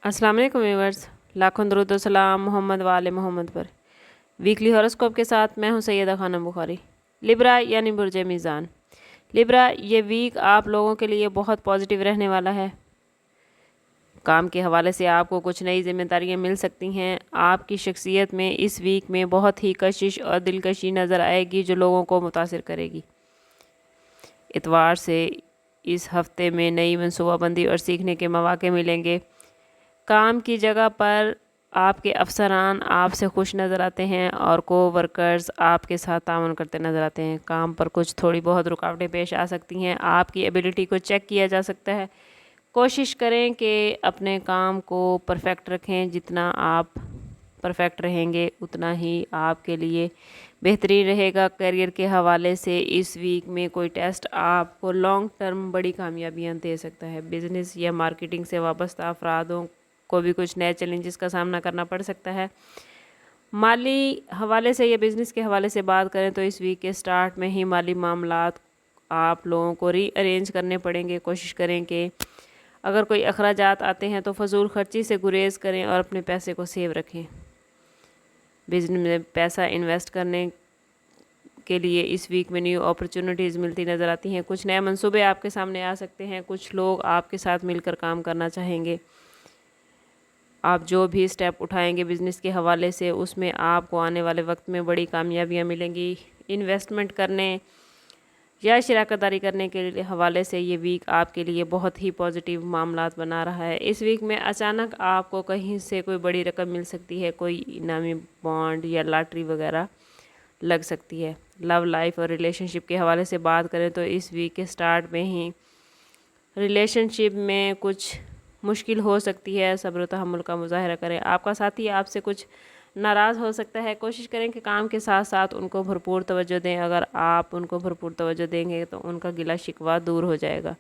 अस्सलाम वालेकुम व्यूअर्स, लाखों दरूद व सलाम मोहम्मद वाले मोहम्मद पर। वीकली हॉरोस्कोप के साथ मैं हूं सैयदा खानम बुखारी। लिब्रा यानी बुर्ज मीज़ान। लिब्रा, ये वीक आप लोगों के लिए बहुत पॉजिटिव रहने वाला है। काम के हवाले से आपको कुछ नई जिम्मेदारियां मिल सकती हैं। आपकी शख्सियत में इस वीक में बहुत ही कशिश और दिलकशी नज़र आएगी जो लोगों को मुतासिर करेगी। इतवार से इस हफ्ते में नई मनसूबाबंदी और सीखने के मौके मिलेंगे। काम की जगह पर आपके अफसरान आपसे खुश नज़र आते हैं और को वर्कर्स आपके साथ ताउन करते नज़र आते हैं। काम पर कुछ थोड़ी बहुत रुकावटें पेश आ सकती हैं। आपकी एबिलिटी को चेक किया जा सकता है। कोशिश करें कि अपने काम को परफेक्ट रखें। जितना आप परफेक्ट रहेंगे उतना ही आपके लिए बेहतरीन रहेगा। करियर के हवाले से इस वीक में कोई टेस्ट आपको लॉन्ग टर्म बड़ी कामयाबियाँ दे सकता है। बिज़नेस या मार्केटिंग से वाबस्ता अफरादों को भी कुछ नए चैलेंजेस का सामना करना पड़ सकता है। माली हवाले से या बिज़नेस के हवाले से बात करें तो इस वीक के स्टार्ट में ही माली मामलात आप लोगों को रीअरेंज करने पड़ेंगे। कोशिश करें कि अगर कोई अखराजात आते हैं तो फजूल खर्ची से गुरेज करें और अपने पैसे को सेव रखें। बिजनेस में पैसा इन्वेस्ट करने के लिए इस वीक में न्यू अपॉर्चुनिटीज़ मिलती नज़र आती हैं। कुछ नए मंसूबे आपके सामने आ सकते हैं। कुछ लोग आपके साथ मिलकर काम करना चाहेंगे। आप जो भी स्टेप उठाएंगे बिज़नेस के हवाले से उसमें आपको आने वाले वक्त में बड़ी कामयाबियां मिलेंगी। इन्वेस्टमेंट करने या शराकतदारी करने के हवाले से ये वीक आपके लिए बहुत ही पॉजिटिव मामलात बना रहा है। इस वीक में अचानक आपको कहीं से कोई बड़ी रकम मिल सकती है। कोई इनामी बॉन्ड या लॉटरी वगैरह लग सकती है। लव लाइफ और रिलेशनशिप के हवाले से बात करें तो इस वीक के स्टार्ट में ही रिलेशनशिप में कुछ मुश्किल हो सकती है। सब्र तहम्मुल का मुजाहरा करें। आपका साथी आपसे कुछ नाराज़ हो सकता है। कोशिश करें कि काम के साथ साथ उनको भरपूर तवज्जो दें। अगर आप उनको भरपूर तवज्जो देंगे तो उनका गिला शिकवा दूर हो जाएगा।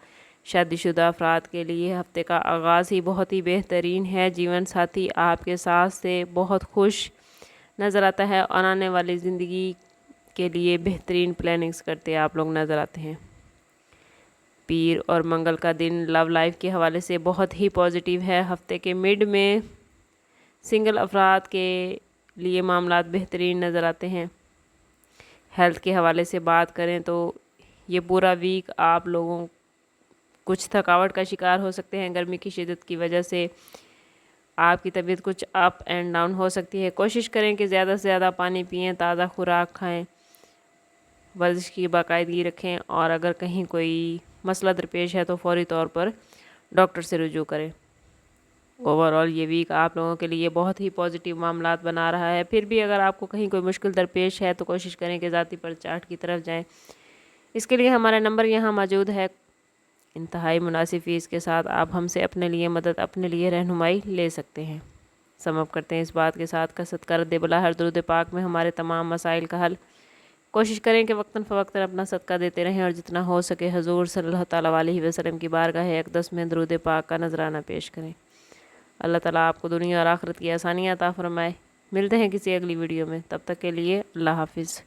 शादीशुदा अफराद के लिए हफ्ते का आगाज़ ही बहुत ही बेहतरीन है। जीवन साथी आपके साथ से बहुत खुश नज़र आता है और आने वाली ज़िंदगी के लिए बेहतरीन प्लानिंग्स करते आप लोग नज़र आते हैं। पीर और मंगल का दिन लव लाइफ के हवाले से बहुत ही पॉजिटिव है। हफ्ते के मिड में सिंगल अफराद के लिए मामलात बेहतरीन नज़र आते हैं। हेल्थ के हवाले से बात करें तो ये पूरा वीक आप लोगों कुछ थकावट का शिकार हो सकते हैं। गर्मी की शिद्दत की वजह से आपकी तबीयत कुछ अप एंड डाउन हो सकती है। कोशिश करें कि ज़्यादा से ज़्यादा पानी पिएं, ताज़ा खुराक खाएं, वर्जिश की बाकायदगी रखें और अगर कहीं कोई मसला दरपेश है तो फौरी तौर पर डॉक्टर से रुजू करें। ओवरऑल ये वीक आप लोगों के लिए बहुत ही पॉजिटिव मामलात बना रहा है। फिर भी अगर आपको कहीं कोई मुश्किल दरपेश है तो कोशिश करें कि ज़ाती पर चार्ट की तरफ जाएं। इसके लिए हमारा नंबर यहाँ मौजूद है। इंतहाई मुनासिब फ़ीस के साथ आप हमसे अपने लिए मदद, अपने लिए रहनुमाई ले सकते हैं। समअप करते हैं इस बात के साथ कसरत कर दे बला हर दुरूद पाक में हमारे तमाम मसाइल का हल। कोशिश करें कि वक्तन फ़वक्तन अपना सदका देते रहें और जितना हो सके हुज़ूर सल्लल्लाहु तआला अलैहि वसल्लम की बारगाह अक़दस में दरूद पाक का नजराना पेश करें। अल्लाह ताला आपको दुनिया और आखिरत की आसानियाँ अता फरमाए। मिलते हैं किसी अगली वीडियो में, तब तक के लिए अल्लाह हाफिज़।